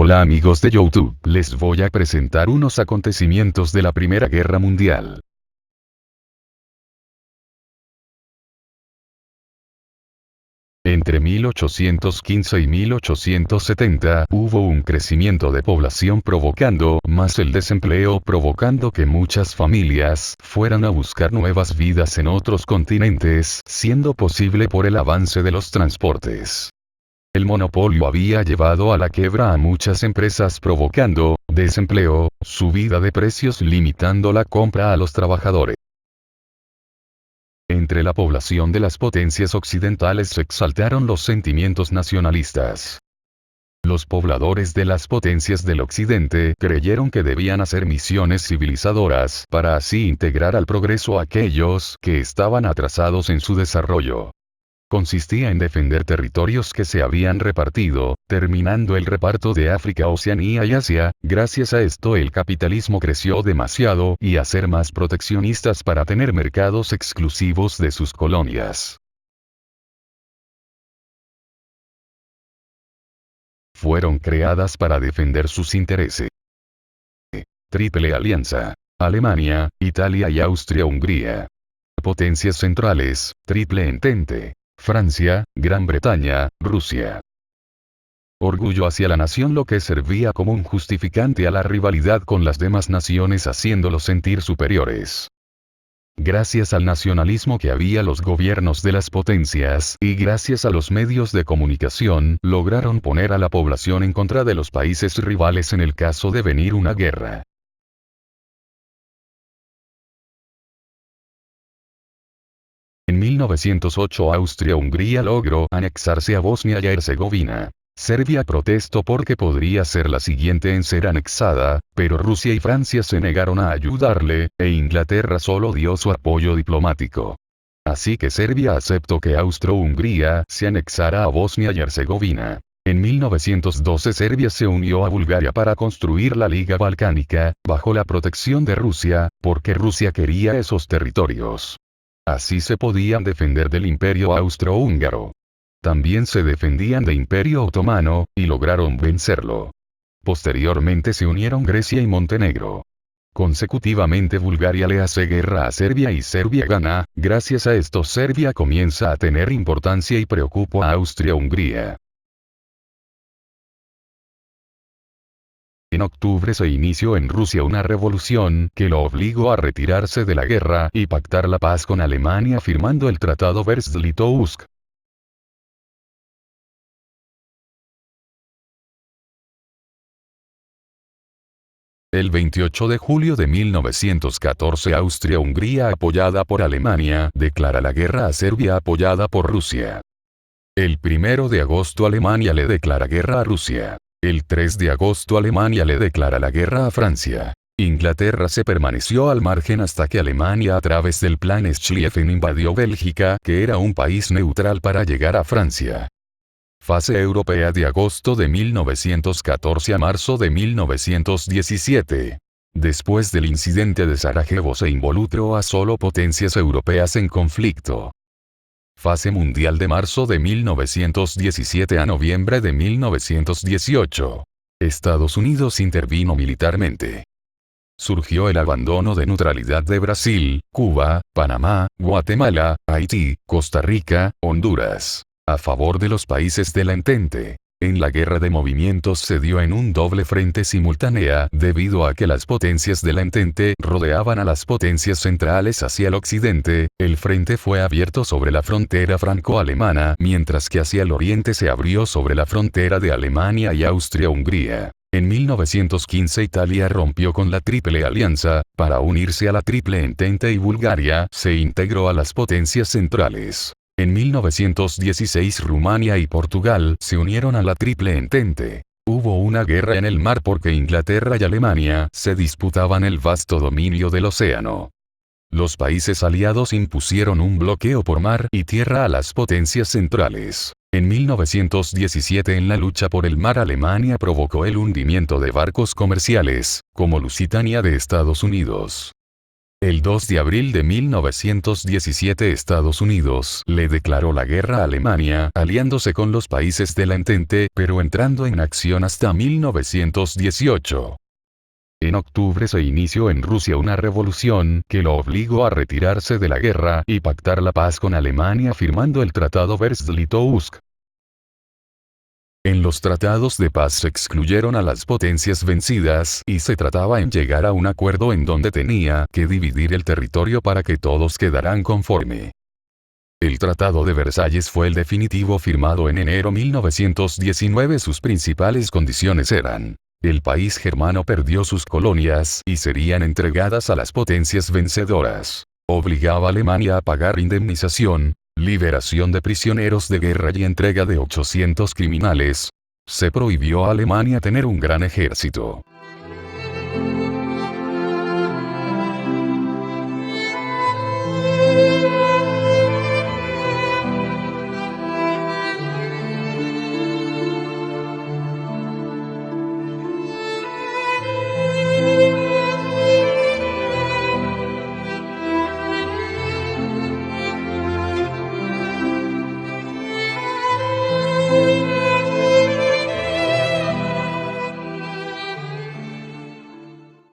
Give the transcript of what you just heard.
Hola amigos de YouTube, les voy a presentar unos acontecimientos de la Primera Guerra Mundial. Entre 1815 y 1870, hubo un crecimiento de población provocando más el desempleo, provocando que muchas familias fueran a buscar nuevas vidas en otros continentes, siendo posible por el avance de los transportes. El monopolio había llevado a la quiebra a muchas empresas provocando desempleo, subida de precios limitando la compra a los trabajadores. Entre la población de las potencias occidentales se exaltaron los sentimientos nacionalistas. Los pobladores de las potencias del occidente creyeron que debían hacer misiones civilizadoras para así integrar al progreso a aquellos que estaban atrasados en su desarrollo. Consistía en defender territorios que se habían repartido, terminando el reparto de África, Oceanía y Asia. Gracias a esto el capitalismo creció demasiado y a ser más proteccionistas para tener mercados exclusivos de sus colonias. Fueron creadas para defender sus intereses. Triple Alianza. Alemania, Italia y Austria-Hungría. Potencias centrales, Triple Entente. Francia, Gran Bretaña, Rusia. Orgullo hacia la nación, lo que servía como un justificante a la rivalidad con las demás naciones, haciéndolos sentir superiores. Gracias al nacionalismo que había los gobiernos de las potencias y gracias a los medios de comunicación, lograron poner a la población en contra de los países rivales en el caso de venir una guerra. En 1908 Austria-Hungría logró anexarse a Bosnia y Herzegovina. Serbia protestó porque podría ser la siguiente en ser anexada, pero Rusia y Francia se negaron a ayudarle, e Inglaterra solo dio su apoyo diplomático. Así que Serbia aceptó que Austro-Hungría se anexara a Bosnia y Herzegovina. En 1912 Serbia se unió a Bulgaria para construir la Liga Balcánica, bajo la protección de Rusia, porque Rusia quería esos territorios. Así se podían defender del Imperio Austrohúngaro. También se defendían del Imperio Otomano, y lograron vencerlo. Posteriormente se unieron Grecia y Montenegro. Consecutivamente Bulgaria le hace guerra a Serbia y Serbia gana. Gracias a esto Serbia comienza a tener importancia y preocupa a Austria-Hungría. En octubre se inició en Rusia una revolución que lo obligó a retirarse de la guerra y pactar la paz con Alemania firmando el Tratado Brest-Litovsk. El 28 de julio de 1914 Austria-Hungría apoyada por Alemania declara la guerra a Serbia apoyada por Rusia. El 1 de agosto Alemania le declara guerra a Rusia. El 3 de agosto Alemania le declara la guerra a Francia. Inglaterra se permaneció al margen hasta que Alemania a través del Plan Schlieffen invadió Bélgica, que era un país neutral, para llegar a Francia. Fase europea de agosto de 1914 a marzo de 1917. Después del incidente de Sarajevo se involucró a solo potencias europeas en conflicto. Fase mundial de marzo de 1917 a noviembre de 1918. Estados Unidos intervino militarmente. Surgió el abandono de neutralidad de Brasil, Cuba, Panamá, Guatemala, Haití, Costa Rica, Honduras, a favor de los países de la Entente. En la guerra de movimientos se dio en un doble frente simultánea debido a que las potencias de la Entente rodeaban a las potencias centrales hacia el occidente. El frente fue abierto sobre la frontera franco-alemana, mientras que hacia el oriente se abrió sobre la frontera de Alemania y Austria-Hungría. En 1915 Italia rompió con la Triple Alianza, para unirse a la Triple Entente, y Bulgaria se integró a las potencias centrales. En 1916 Rumania y Portugal se unieron a la Triple Entente. Hubo una guerra en el mar porque Inglaterra y Alemania se disputaban el vasto dominio del océano. Los países aliados impusieron un bloqueo por mar y tierra a las potencias centrales. En 1917 en la lucha por el mar Alemania provocó el hundimiento de barcos comerciales, como Lusitania de Estados Unidos. El 2 de abril de 1917 Estados Unidos le declaró la guerra a Alemania, aliándose con los países de la Entente, pero entrando en acción hasta 1918. En octubre se inició en Rusia una revolución que lo obligó a retirarse de la guerra y pactar la paz con Alemania firmando el Tratado Brest-Litovsk. En los tratados de paz se excluyeron a las potencias vencidas y se trataba en llegar a un acuerdo en donde tenía que dividir el territorio para que todos quedaran conforme. El Tratado de Versalles fue el definitivo firmado en enero 1919. Sus principales condiciones eran: el país germano perdió sus colonias y serían entregadas a las potencias vencedoras. Obligaba a Alemania a pagar indemnización, liberación de prisioneros de guerra y entrega de 800 criminales. Se prohibió a Alemania tener un gran ejército.